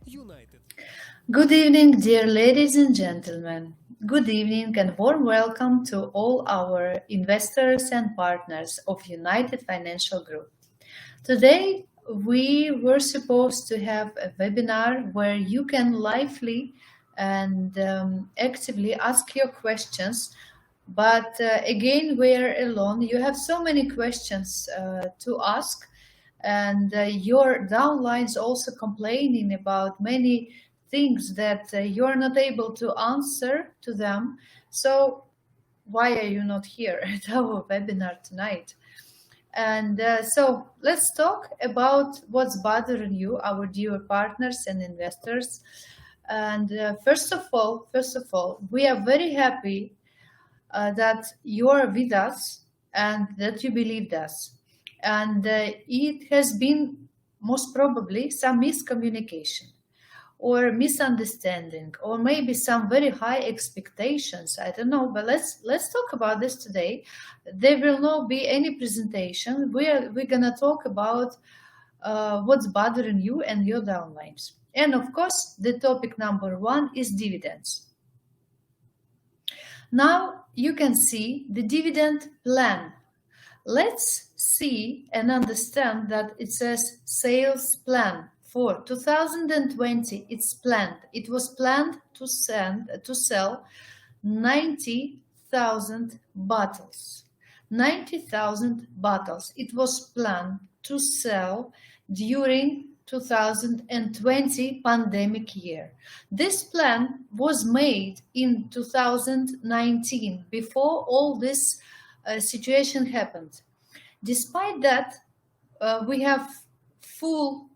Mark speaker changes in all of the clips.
Speaker 1: United.
Speaker 2: Good evening, dear ladies and gentlemen. Good evening and warm welcome to all our investors and partners of United Financial Group. Today, we were supposed to have a webinar where you can lively and actively ask your questions. But again, we're alone. You have so many questions to ask, and your downlines also complaining about many things that you're not able to answer to them. So why are you not here at our webinar tonight? And so let's talk about what's bothering you, our dear partners and investors. And first of all, we are very happy that you are with us and that you believed us. And it has been most probably some miscommunication or misunderstanding, or maybe some very high expectations. I don't know, but let's talk about this today. There will not be any presentation. We're gonna talk about what's bothering you and your downlines. And of course, the topic number one is dividends. Now you can see the dividend plan. Let's see and understand that it says sales plan for 2020. It's planned. It was planned to sell 90,000 bottles. 90,000 bottles. It was planned to sell during 2020 pandemic year. This plan was made in 2019 before all this situation happened. Despite that, we have full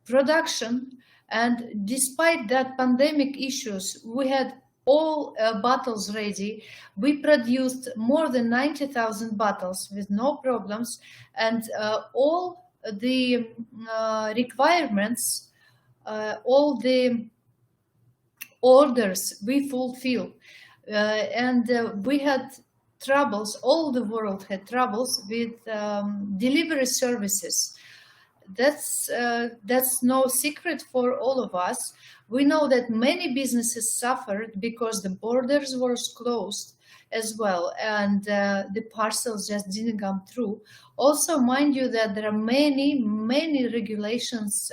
Speaker 2: production, and despite that pandemic issues, we had all bottles ready. We produced more than 90,000 bottles with no problems, and all the requirements, all the orders we fulfill. And we had troubles, all the world had troubles with delivery services. That's no secret for all of us. We know that many businesses suffered because the borders were closed as well, and the parcels just didn't come through. Also, mind you that there are many regulations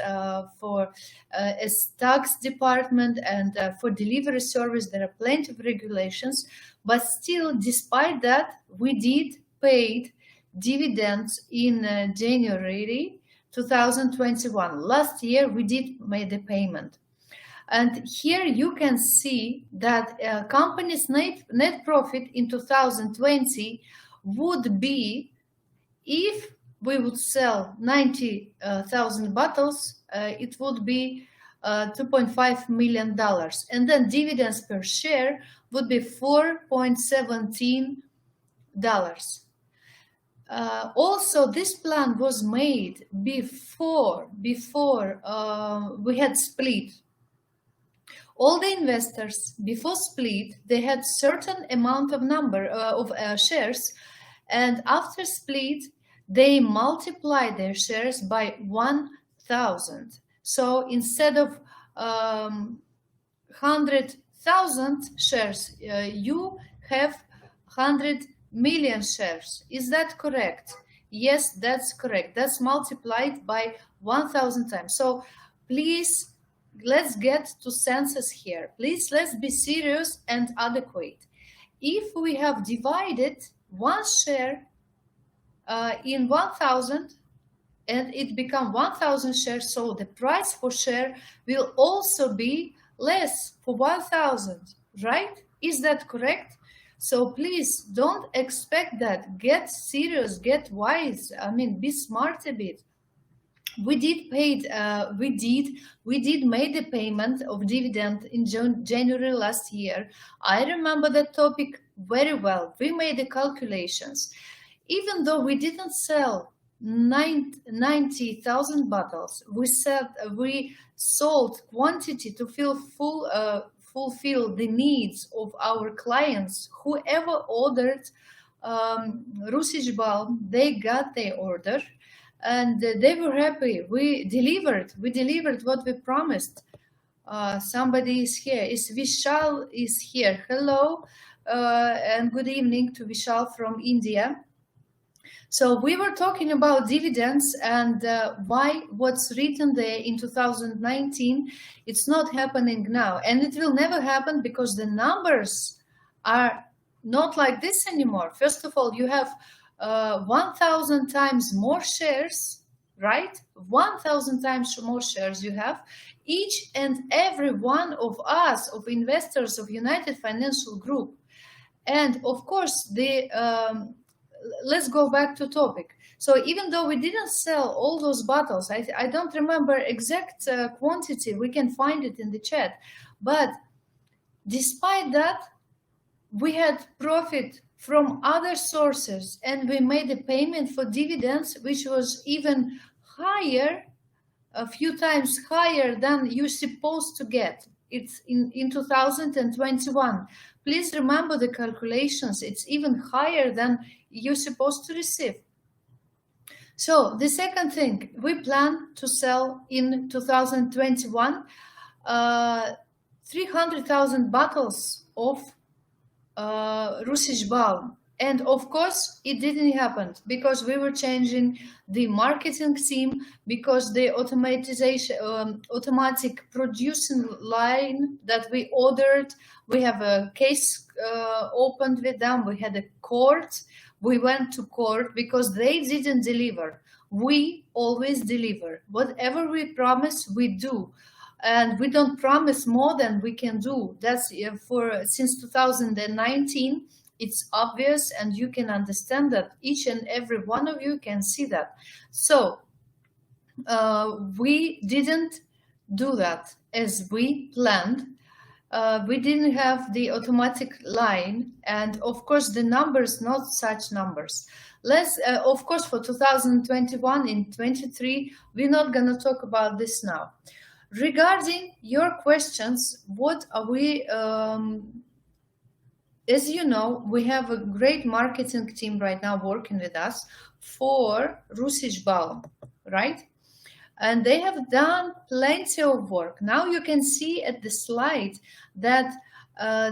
Speaker 2: for as tax department and for delivery service. There are plenty of regulations, but still, despite that, we did paid dividends in January 2021. Last year, we did make the payment. And here you can see that company's net profit in 2020 would be, if we would sell 90,000 bottles, it would be $2.5 million. And then dividends per share would be $4.17. Also, this plan was made before we had split. All the investors before split, they had certain amount of number of shares, and after split, they multiplied their shares by 1,000. So instead of 100,000 shares, you have 100 million shares. Is that correct? Yes, that's correct. That's multiplied by 1,000 times. So please, let's get to senses here. Please, let's be serious and adequate. If we have divided one share in 1,000 and it become 1,000 shares, so the price for share will also be less for 1,000, right? Is that correct? So please don't expect that. Get serious, get wise. I mean, be smart a bit. We did make the payment of dividend in January last year. I remember that topic very well. We made the calculations. Even though we didn't sell 90,000 bottles, we sold quantity to fulfill the needs of our clients. Whoever ordered Russisch balm, they got their order. and they were happy. We delivered what we promised. Somebody is here. Vishal is here. Hello, and good evening to Vishal from India. So we were talking about dividends and why what's written there in 2019, it's not happening now. And it will never happen because the numbers are not like this anymore. First of all, you have 1,000 times more shares, right? 1,000 times more shares you have. Each and every one of us, of investors of United Financial Group. And of course, let's go back to topic. So even though we didn't sell all those bottles, I don't remember exact quantity, we can find it in the chat. But despite that, we had profit from other sources and we made a payment for dividends, which was even higher, a few times higher than you're supposed to get. It's in 2021. Please remember the calculations. It's even higher than you're supposed to receive. So the second thing, we plan to sell in 2021 300,000 bottles of Russisch Balm. And of course, it didn't happen because we were changing the marketing team, because the automatic producing line that we ordered, we have a case opened with them. We had a court. We went to court because they didn't deliver. We always deliver. Whatever we promise, we do. And we don't promise more than we can do. That's since 2019. It's obvious, and you can understand that. Each and every one of you can see that. So we didn't do that as we planned. We didn't have the automatic line, and of course the numbers, not such numbers. Let's of course for 2021 and 23, we're not going to talk about this now. Regarding your questions, what are we as you know, we have a great marketing team right now working with us for Russisch Balm, right? And they have done plenty of work. Now you can see at the slide that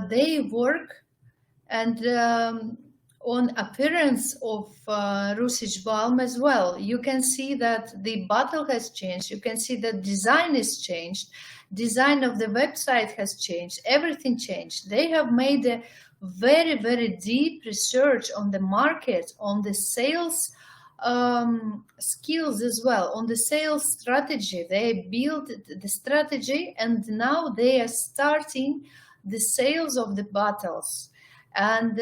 Speaker 2: they work and on appearance of Russisch Balm as well. You can see that the bottle has changed. You can see that design is changed. Design of the website has changed. Everything changed. They have made a very, very deep research on the market, on the sales skills as well, on the sales strategy. They built the strategy and now they are starting the sales of the bottles. And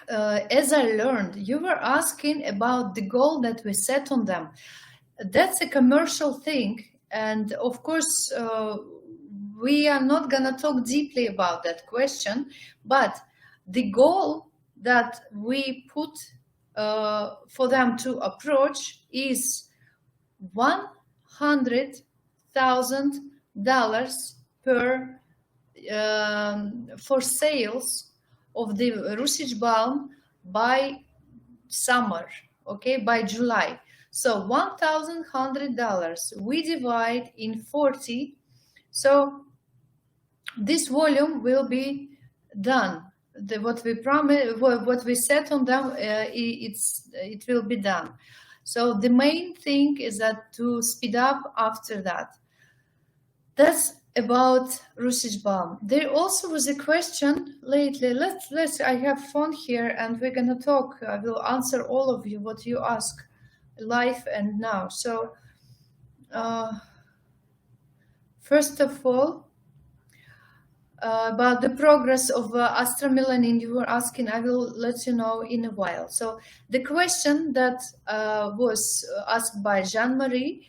Speaker 2: as I learned, you were asking about the goal that we set on them. That's a commercial thing. And of course, we are not going to talk deeply about that question, but the goal that we put for them to approach is $100,000 per for sales of the Russisch Balm by summer, okay, by July. So $1,100 we divide in 40. So this volume will be done. What we promised, what we set on them, it will be done. So the main thing is that to speed up after that. That's about Russisch Balm. There also was a question lately. Let's. I have phone here, and we're gonna talk. I will answer all of you what you ask, live and now. So, first of all, about the progress of astramelanin you were asking, I will let you know in a while. So the question that was asked by Jean-Marie,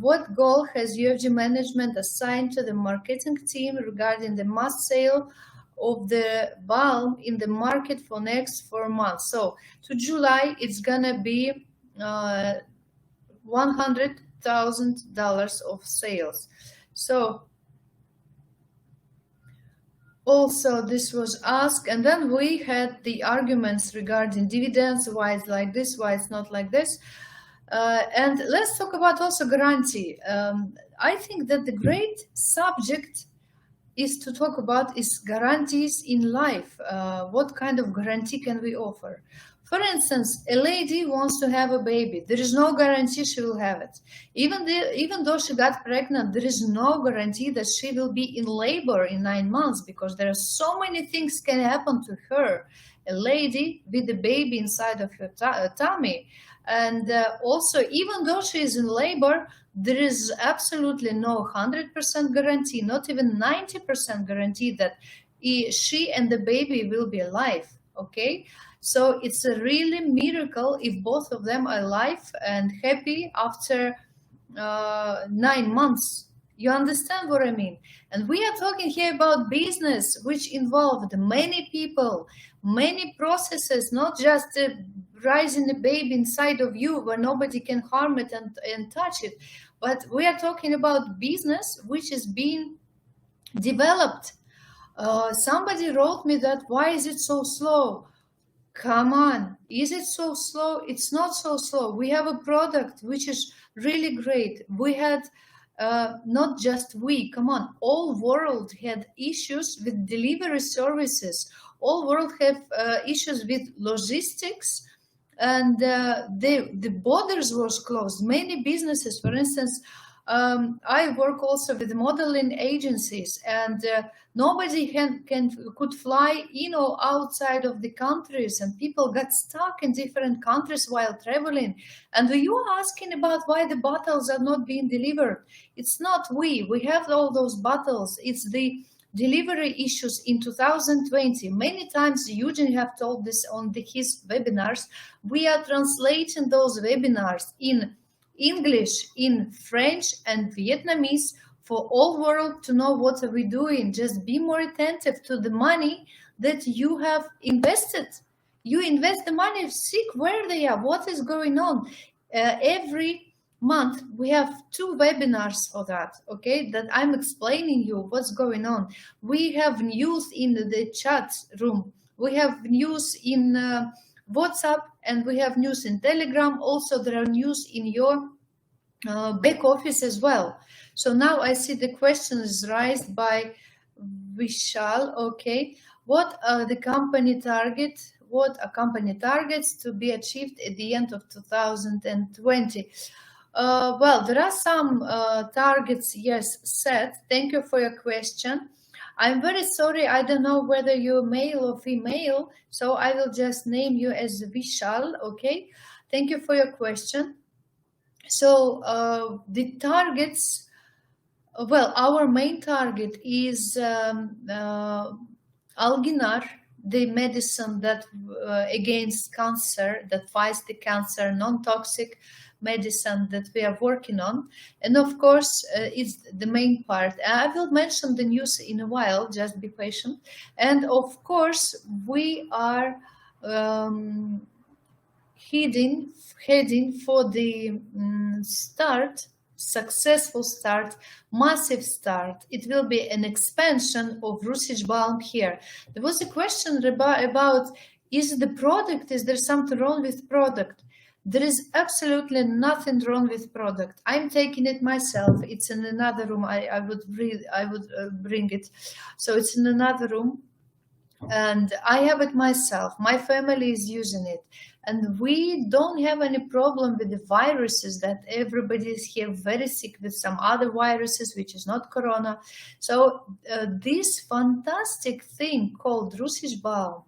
Speaker 2: what goal has UFG management assigned to the marketing team regarding the mass sale of the balm in the market for next 4 months? So to July, it's gonna be $100,000 of sales. So also this was asked, and then we had the arguments regarding dividends, why it's like this, why it's not like this. And let's talk about also guarantee. I think that the great subject is to talk about is guarantees in life. What kind of guarantee can we offer? For instance, a lady wants to have a baby. There is no guarantee she will have it. Even though she got pregnant, there is no guarantee that she will be in labor in 9 months, because there are so many things can happen to her. A lady with a baby inside of her tummy. And also, even though she is in labor, there is absolutely no 100% guarantee, not even 90% guarantee that she and the baby will be alive. Okay, so it's a really miracle if both of them are alive and happy after 9 months. You understand what I mean? And we are talking here about business, which involved many people, many processes, not just rising a baby inside of you where nobody can harm it and touch it. But we are talking about business which is being developed. Somebody wrote me that, why is it so slow? Come on, is it so slow? It's not so slow. We have a product which is really great. We had not just we, come on, all world had issues with delivery services. All world have issues with logistics, and the borders was closed. Many businesses, for instance, I work also with modeling agencies, and nobody could fly in or outside of the countries, and people got stuck in different countries while traveling. And you are asking about why the bottles are not being delivered. It's not we have all those bottles. It's the delivery issues in 2020. Many times Eugene have told this on his webinars. We are translating those webinars in English, in French and Vietnamese for all world to know what are we doing. Just be more attentive to the money that you have invested. You invest the money, see where they are, what is going on. Every month we have 2 webinars for that, okay, that I'm explaining you what's going on. We have news in the chat room, we have news in WhatsApp, and we have news in Telegram. Also there are news in your back office as well. So now I see the question is raised by Vishal. Okay, what are the company target? What are company targets to be achieved at the end of 2020? Well, there are some targets, yes, set. Thank you for your question. I'm very sorry, I don't know whether you're male or female, so I will just name you as Vishal, okay? Thank you for your question. So the targets, well, our main target is Alginar, the medicine that against cancer, that fights the cancer, non-toxic medicine that we are working on. And of course, it's the main part. I will mention the news in a while, just be patient. And of course, we are heading for the successful start, massive start. It will be an expansion of Russisch Balm here. There was a question about is the product, is there something wrong with product? There is absolutely nothing wrong with product. I'm taking it myself. It's in another room. I would bring it. So it's in another room, and I have it myself. My family is using it, and we don't have any problem with the viruses that everybody is here very sick with some other viruses, which is not corona. So this fantastic thing called Russisch Balm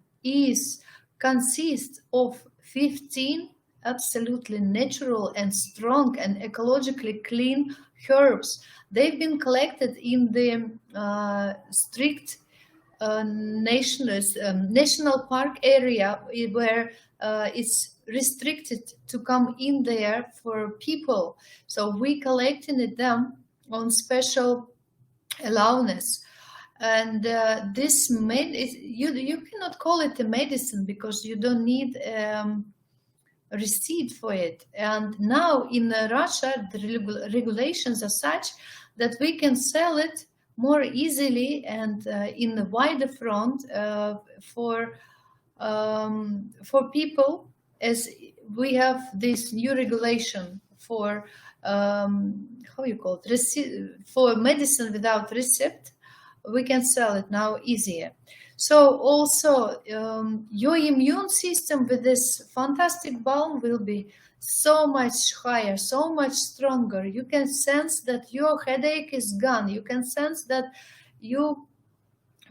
Speaker 2: consists of 15 absolutely natural and strong and ecologically clean herbs. They've been collected in the strict national park area where it's restricted to come in there for people. So we collecting them on special allowance. And this you cannot call it a medicine because you don't need receipt for it. And now in Russia, the regulations are such that we can sell it more easily and in the wider front for people as we have this new regulation for how you call it, for medicine without receipt. We can sell it now easier. So also your immune system with this fantastic balm will be so much higher, so much stronger. You can sense that your headache is gone. You can sense that you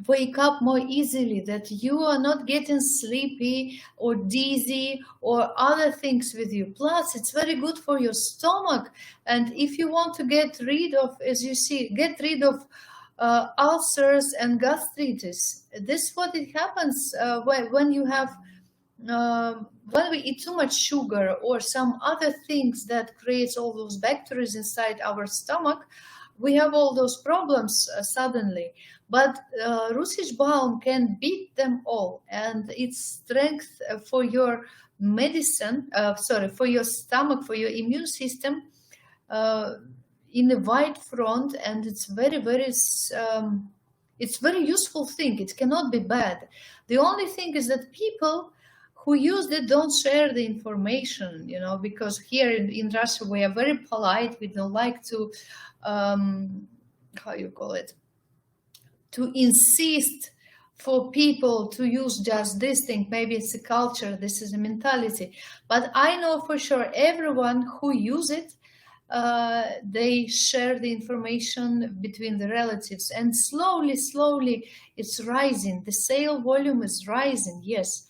Speaker 2: wake up more easily, that you are not getting sleepy or dizzy or other things with you. Plus, it's very good for your stomach. And if you want to get rid of, as you see, get rid of ulcers and gastritis, this is what it happens when you have when we eat too much sugar or some other things that creates all those bacteria inside our stomach. We have all those problems suddenly. But Russisch balm can beat them all, and its strength for your medicine, for your stomach, for your immune system, in a wide front, and it's very useful thing. It cannot be bad. The only thing is that people who use it don't share the information, because here in Russia we are very polite. We don't like to how you call it, to insist for people to use just this thing. Maybe it's a culture, this is a mentality. But I know for sure everyone who use it, they share the information between the relatives. And slowly it's rising. The sale volume is rising, yes.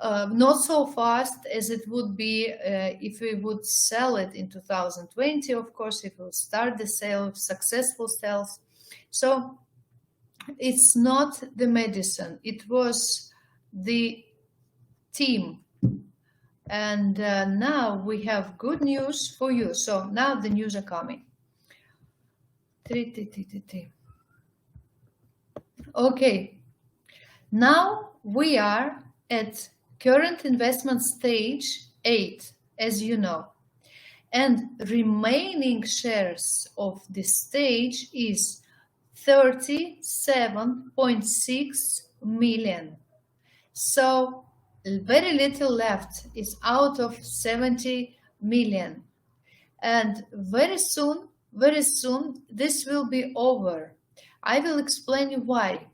Speaker 2: Not so fast as it would be if we would sell it in 2020, of course, if we would start the sale of successful sales. So it's not the medicine, it was the team. And now we have good news for you. So now the news are coming. Okay, now we are at current investment stage 8, as you know. And remaining shares of this stage is 37.6 million. So very little left, is out of 70 million. And very soon, this will be over. I will explain you why.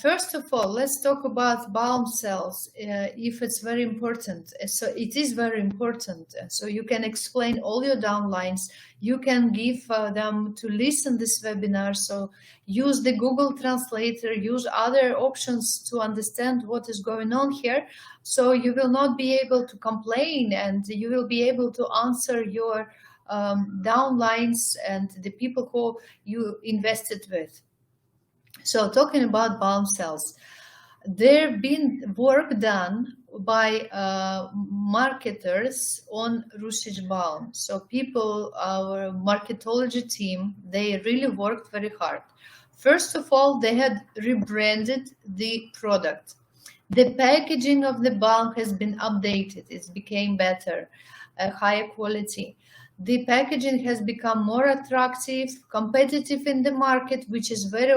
Speaker 2: First of all, let's talk about balm cells, if it's very important. So it is very important. So you can explain all your downlines. You can give them to listen this webinar. So use the Google Translator, use other options to understand what is going on here. So you will not be able to complain, and you will be able to answer your downlines and the people who you invested with. So talking about balm cells, there been work done by marketers on Russisch balm. So people, our marketology team, they really worked very hard. First of all, they had rebranded the product. The packaging of the balm has been updated. It became better, higher quality. The packaging has become more attractive, competitive in the market, which is very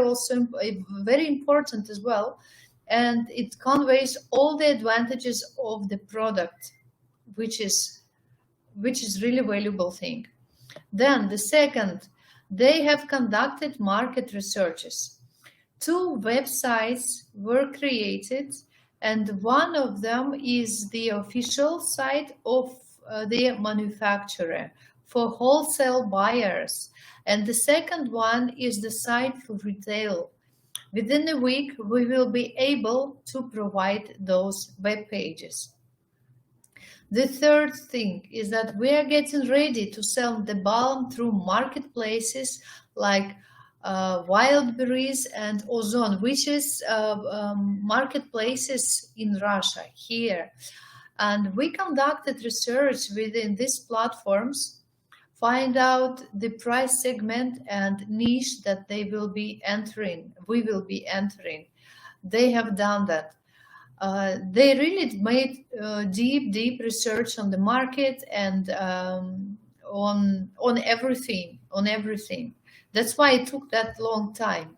Speaker 2: important as well. And it conveys all the advantages of the product, which is really valuable thing. Then the second, they have conducted market researches. 2 websites were created, and one of them is the official site of the manufacturer for wholesale buyers, and the second one is the site for retail. Within a week, we will be able to provide those web pages. The third thing is that we are getting ready to sell the balm through marketplaces like Wildberries and Ozon, which is marketplaces in Russia here. And we conducted research within these platforms, find out the price segment and niche that we will be entering. They have done that. They really made deep research on the market and on everything. That's why it took that long time.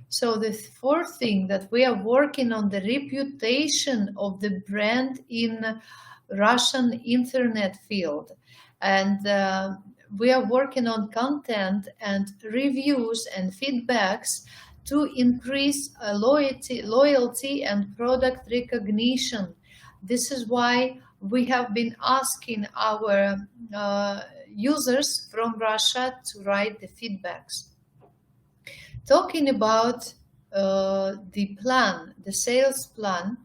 Speaker 2: So the fourth thing, that we are working on the reputation of the brand in Russian internet field. And we are working on content and reviews and feedbacks to increase loyalty and product recognition. This is why we have been asking our users from Russia to write the feedbacks. Talking about the plan, the sales plan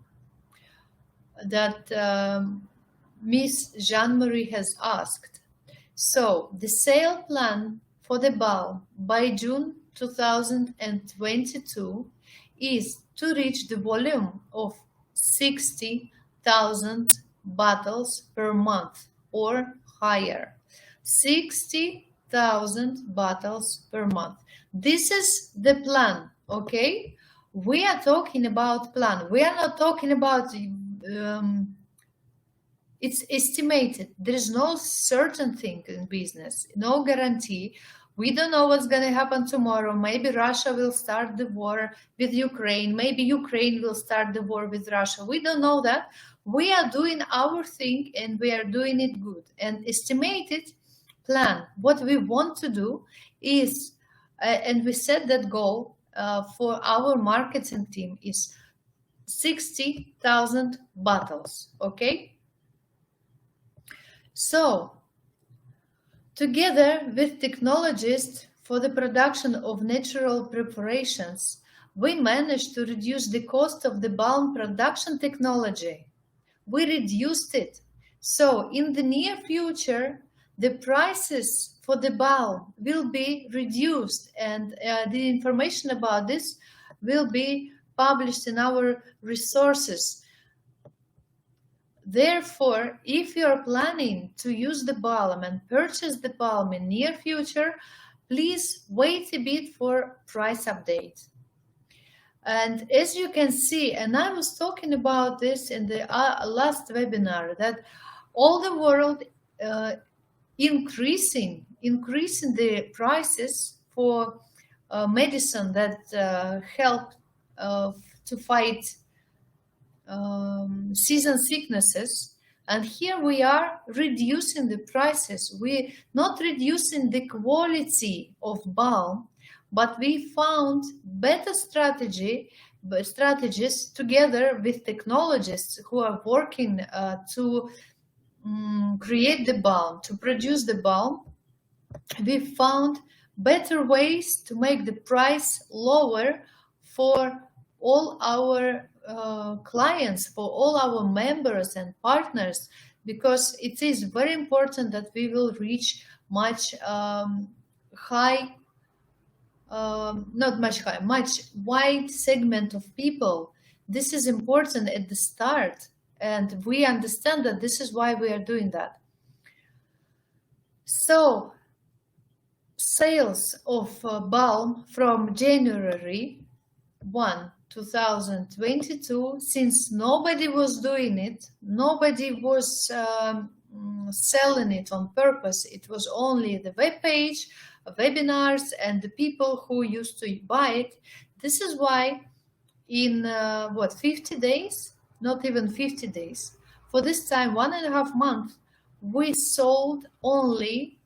Speaker 2: that Miss Jean-Marie has asked. So the sale plan for the ball by June 2022 is to reach the volume of 60,000 bottles per month or higher. 60,000 bottles per month. This is the plan, okay? We are talking about plan. We are not talking about it's estimated. There is no certain thing in business, no guarantee. We don't know what's going to happen tomorrow. Maybe Russia will start the war with Ukraine. Maybe Ukraine will start the war with Russia. We don't know that. We are doing our thing and we are doing it good. And estimated plan, what we want to do is, and we set that goal for our marketing team is 60,000 bottles, okay? So, together with technologists for the production of natural preparations, we managed to reduce the cost of the balm production technology. We reduced it. So, in the near future, the prices for the balm will be reduced, and the information about this will be published in our resources. Therefore, if you are planning to use the balm and purchase the balm in near future, please wait a bit for price update. And as you can see, and I was talking about this in the last webinar, that all the world increasing the prices for medicine that help to fight season sicknesses, and here we are reducing the prices. We're not reducing the quality of balm, but we found better strategies together with technologists who are working to create the balm, to produce the balm. We found better ways to make the price lower for all our clients, for all our members and partners, because it is very important that we will reach much wide segment of people. This is important at the start, and we understand that this is why we are doing that. So, sales of balm from January 1, 2022, since nobody was doing it, nobody was selling it on purpose. It was only the web page, webinars, and the people who used to buy it. This is why in 50 days, not even 50 days, for this time, 1.5 months, we sold only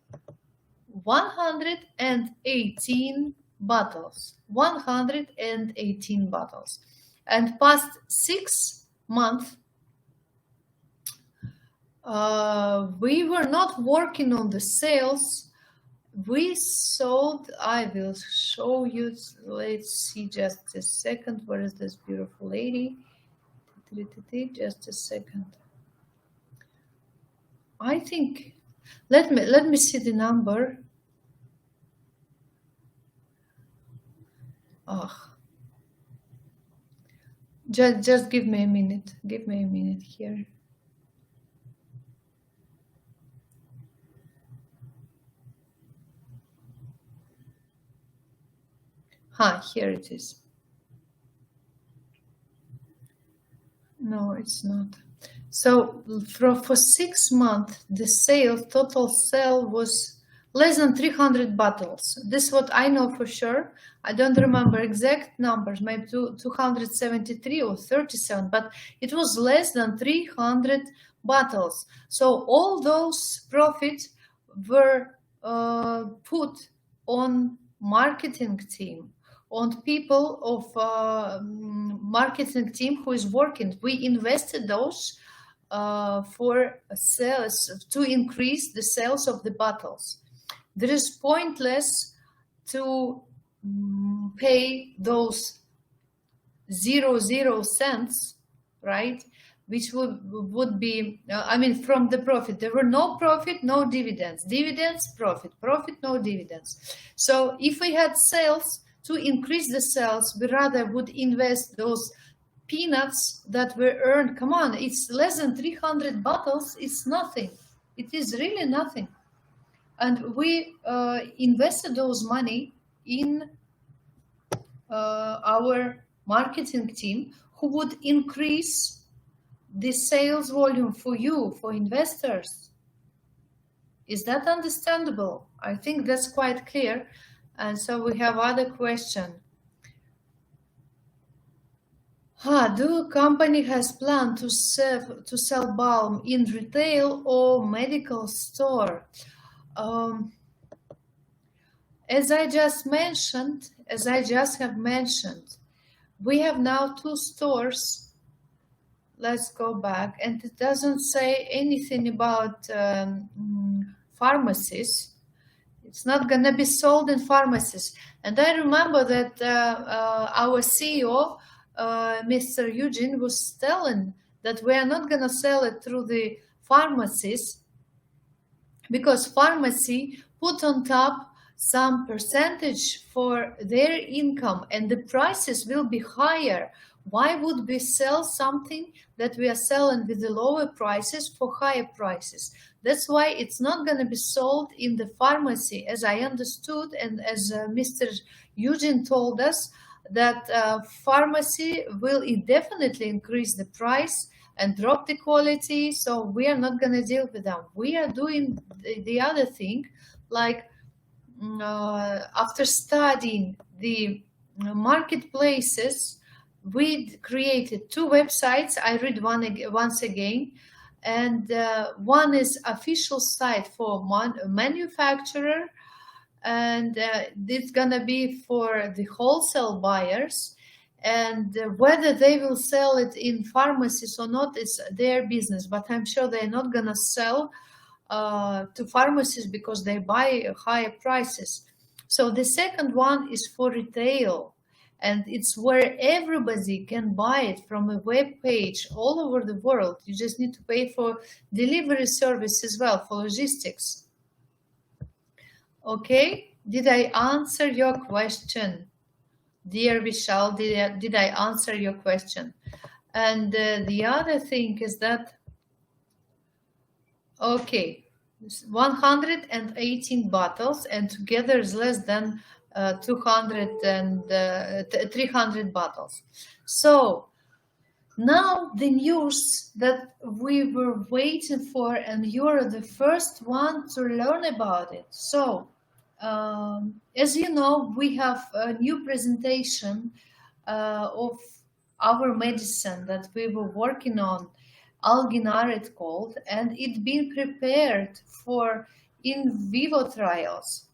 Speaker 2: 118 bottles. 118 bottles. And past 6 months, we were not working on the sales. We sold, I will show you, let's see, just a second. Where is this beautiful lady? Just a second. I think, let me see the number. Just give me a minute. Give me a minute here. Here it is. No, it's not. So for 6 months, the total sale was less than 300 bottles. This is what I know for sure. I don't remember exact numbers, maybe 273 or 37, but it was less than 300 bottles. So all those profits were put on marketing team, on people of marketing team who is working. We invested those for sales, to increase the sales of the bottles. There is pointless to pay those 0 cents, right? Which would be, I mean, from the profit. There were no profit, no dividends. Dividends, profit. Profit, no dividends. So if we had sales, to increase the sales, we rather would invest those peanuts that were earned. Come on, it's less than 300 bottles. It's nothing. It is really nothing. And we invested those money in our marketing team, who would increase the sales volume for you, for investors. Is that understandable? I think that's quite clear. And so we have other question. Do company has planned to sell balm in retail or medical store? As I just have mentioned, we have now 2 stores. Let's go back, and it doesn't say anything about pharmacies. It's not going to be sold in pharmacies. And I remember that our CEO, Mr. Eugene, was telling that we are not going to sell it through the pharmacies, because pharmacy put on top some percentage for their income, and the prices will be higher. Why would we sell something that we are selling with the lower prices for higher prices? That's why it's not going to be sold in the pharmacy, as I understood, and as Mr. Eugene told us, that pharmacy will definitely increase the price and drop the quality. So we are not going to deal with them. We are doing the other thing, like after studying the marketplaces, we created 2 websites. I read once again. And one is official site for manufacturer, and it's gonna be for the wholesale buyers, and whether they will sell it in pharmacies or not is their business, but I'm sure they're not gonna sell to pharmacies because they buy higher prices. So the second one is for retail, and it's where everybody can buy it from a web page all over the world. You just need to pay for delivery service as well, for logistics. Okay, did I answer your question? Dear Vishal, did I answer your question? And the other thing is that, okay, 118 bottles, and together is less than 300 bottles. So now the news that we were waiting for, and you're the first one to learn about it. So as you know, we have a new presentation of our medicine that we were working on, Alginar it's called, and it's been prepared for in vivo trials.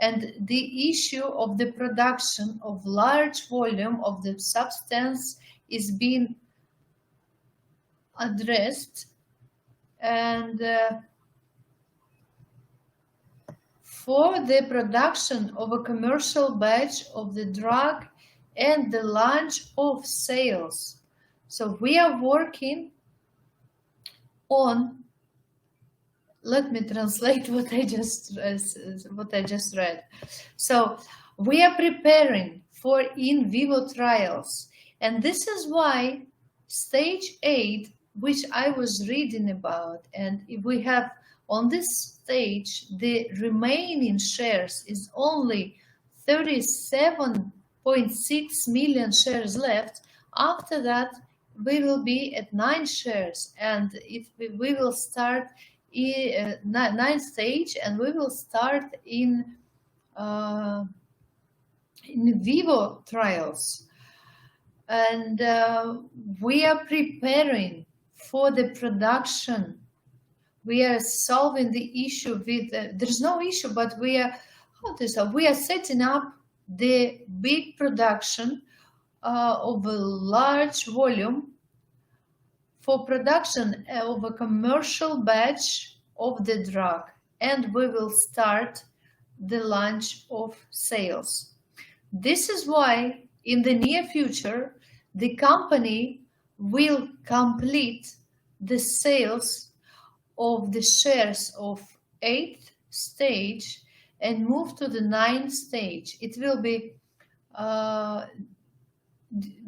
Speaker 2: And the issue of the production of large volume of the substance is being addressed. And for the production of a commercial batch of the drug and the launch of sales. So we are working on, let me translate what I just read. So we are preparing for in vivo trials, and this is why stage 8, which I was reading about, and if we have on this stage the remaining shares is only 37.6 million shares left. After that, we will be at 9 shares, and we will start ninth stage, and we will start in vivo trials. And we are preparing for the production. We are solving the issue with, there's no issue, but we are setting up the big production of a large volume for production of a commercial batch of the drug, and we will start the launch of sales. This is why in the near future, the company will complete the sales of the shares of 8th stage and move to the 9th stage. It will be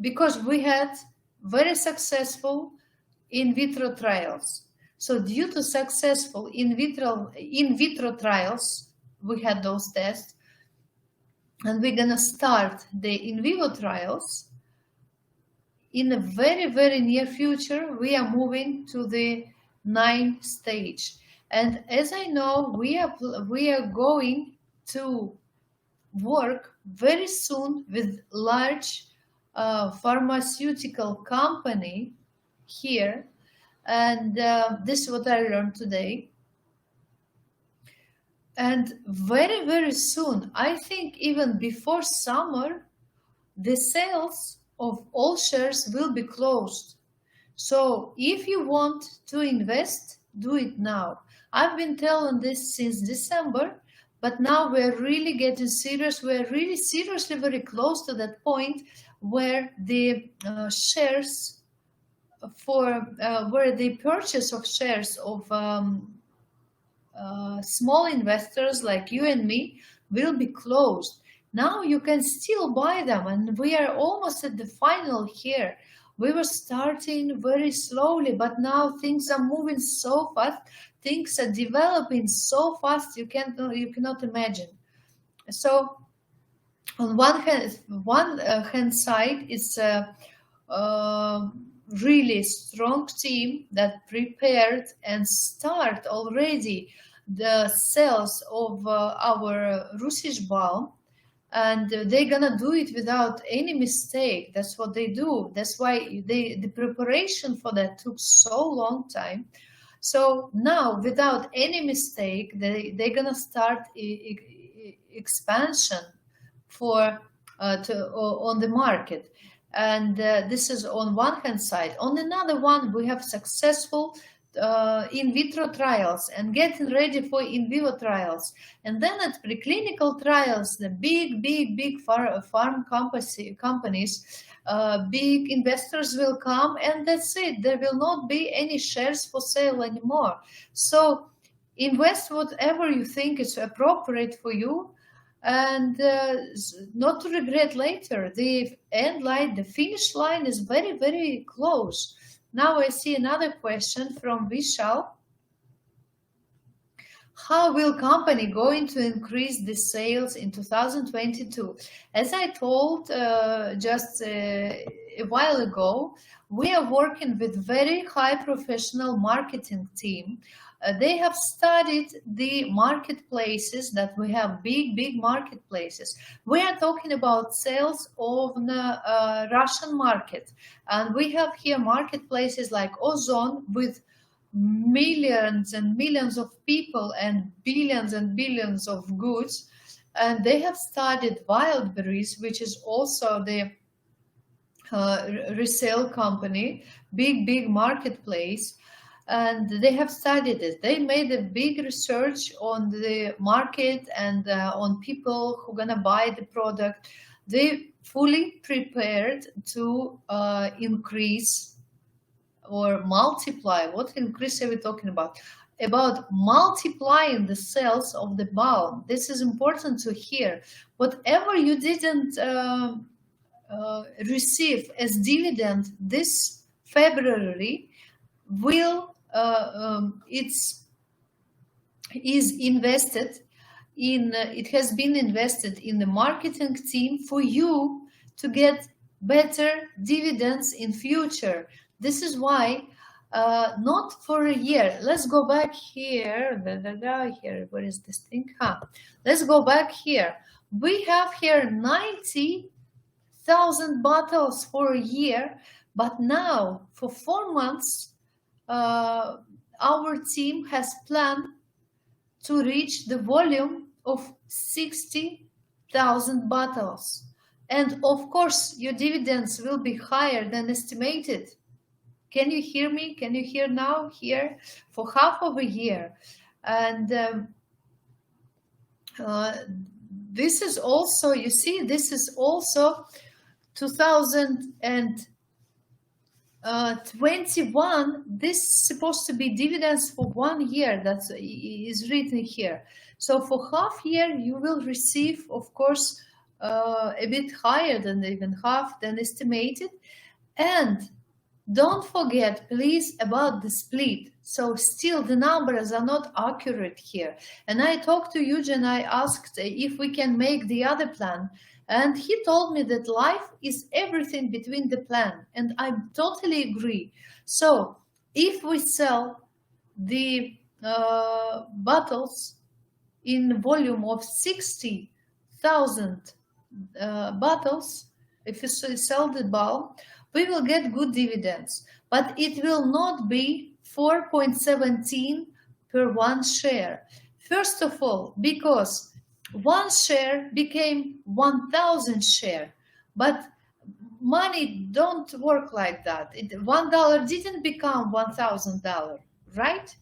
Speaker 2: because we had very successful in vitro trials. So due to successful in vitro trials, we had those tests, and we're gonna start the in vivo trials. In the very, very near future, we are moving to the 9th stage. And as I know, we are going to work very soon with large pharmaceutical company here. And this is what I learned today. And very, very soon, I think even before summer, the sales of all shares will be closed. So if you want to invest, do it now. I've been telling this since December, but now we're really getting serious. We're really seriously very close to that point where the shares where the purchase of shares of small investors like you and me will be closed. Now you can still buy them, and we are almost at the final here. We were starting very slowly, but now things are moving so fast. Things are developing so fast you cannot imagine. So on one hand side, it's a really strong team that prepared and start already the sales of our Russisch balm, and they're gonna do it without any mistake. That's what they do. That's why the preparation for that took so long time. So now, without any mistake, they're gonna start expansion on the market. And this is on one hand side. On another one, we have successful in vitro trials and getting ready for in vivo trials. And then at preclinical trials, the big farm companies, big investors will come, and that's it. There will not be any shares for sale anymore. So invest whatever you think is appropriate for you, and not to regret later. The end line, the finish line is very, very close. Now I see another question from Vishal. How will company going to increase the sales in 2022? As I told just a while ago, we are working with very high professional marketing team. They have studied the marketplaces that we have, big marketplaces. We are talking about sales of the Russian market. And we have here marketplaces like Ozon with millions and millions of people and billions of goods. And they have studied Wildberries, which is also the resale company, big marketplace. And they have studied it. They made a big research on the market and on people who are gonna buy the product. They fully prepared to increase or multiply. What increase are we talking about? About multiplying the sales of the balm. This is important to hear. Whatever you didn't receive as dividend this February will it has been invested in the marketing team for you to get better dividends in future. This is why not for a year. Let's go back here. Here, where is this thing? Let's go back here. We have here 90,000 bottles for a year, but now for 4 months, our team has planned to reach the volume of 60,000 bottles. And of course, your dividends will be higher than estimated. Can you hear me? Can you hear now? Here for half of a year. And this is also, you see, this is also 2021. This is supposed to be dividends for 1 year. That is written here. So for half year, you will receive, of course, a bit higher than even half than estimated. And don't forget, please, about the split. So still the numbers are not accurate here. And I talked to Eugene, I asked if we can make the other plan. And he told me that life is everything between the plan. And I totally agree. So if we sell the bottles in volume of 60,000 bottles, if you sell the bulk, we will get good dividends, but it will not be 4.17 per 1 share. First of all, because 1 share became 1,000 share, but money don't work like that. $1 didn't become $1,000, right?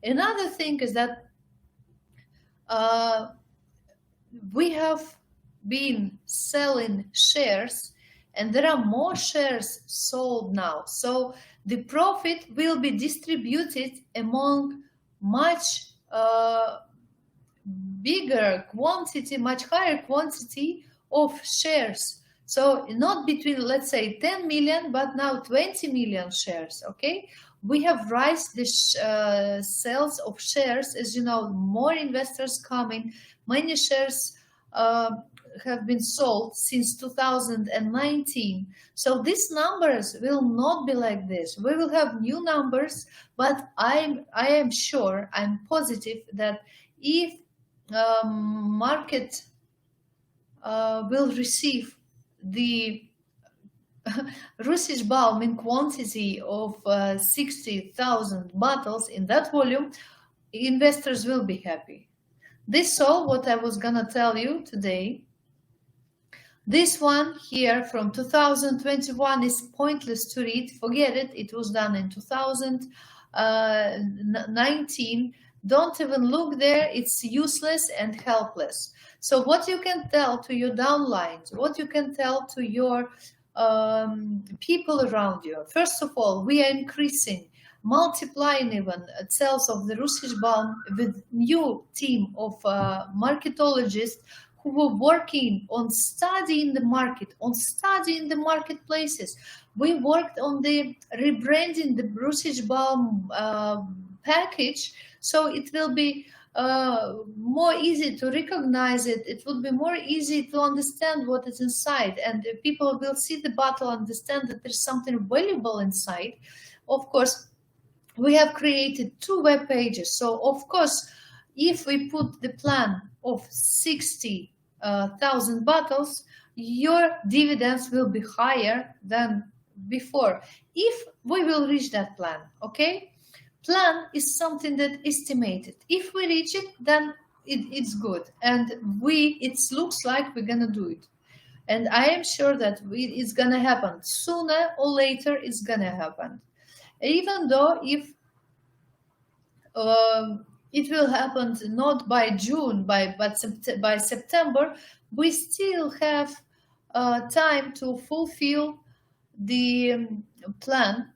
Speaker 2: Another thing is that we have been selling shares, and there are more shares sold now. So the profit will be distributed among much bigger quantity, much higher quantity of shares. So not between, let's say, 10 million, but now 20 million shares, okay? We have raised the sales of shares. As you know, more investors coming, many shares have been sold since 2019. So these numbers will not be like this. We will have new numbers, but I am sure, I'm positive that if market will receive the Russisch Baum in quantity of 60,000 bottles in that volume, investors will be happy. This is all what I was gonna tell you today. This one here from 2021 is pointless to read. Forget it. It was done in 2019. Don't even look there. It's useless and helpless. So what you can tell to your downlines, what you can tell to your people around you. First of all, we are increasing, multiplying even sales of the Russisch Baum with new team of marketologists who were working on studying the market, on studying the marketplaces. We worked on the rebranding the Russisch Baum package, so it will be more easy to recognize it. It will be more easy to understand what is inside, and people will see the bottle, understand that there's something valuable inside. Of course, we have created 2 web pages. So of course, if we put the plan of 60,000 bottles, your dividends will be higher than before, if we will reach that plan, okay? Plan is something that estimated. If we reach it, then it's good. And it looks like we're going to do it. And I am sure that it's going to happen. Sooner or later, it's going to happen. Even though if it will happen not by June, but by September, we still have time to fulfill the plan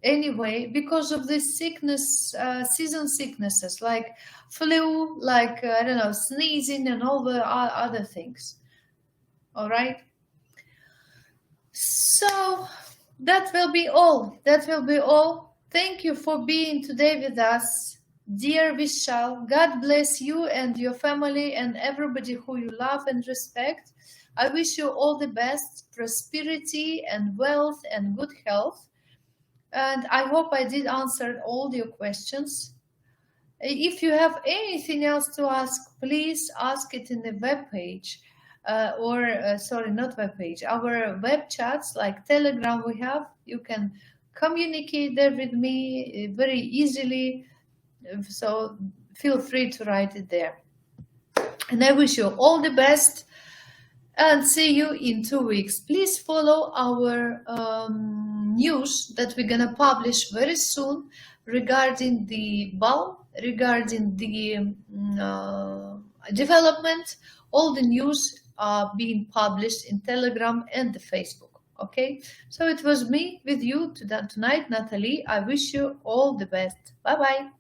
Speaker 2: anyway, because of this sickness, season sicknesses like flu, like, I don't know, sneezing and all the other things. All right. So that will be all. That will be all. Thank you for being today with us. Dear Vishal, God bless you and your family and everybody who you love and respect. I wish you all the best, prosperity and wealth and good health. and I hope I did answer all your questions. If you have anything else to ask, please ask it in the web page, sorry, not web page, our web chats like Telegram we have. You can communicate there with me very easily, so feel free to write it there. And I wish you all the best and see you in 2 weeks. Please follow our news that we're gonna publish very soon regarding the bulb, regarding the development. All the news are being published in Telegram and the Facebook. Okay, so it was me with you tonight, Natalie. I wish you all the best. Bye bye.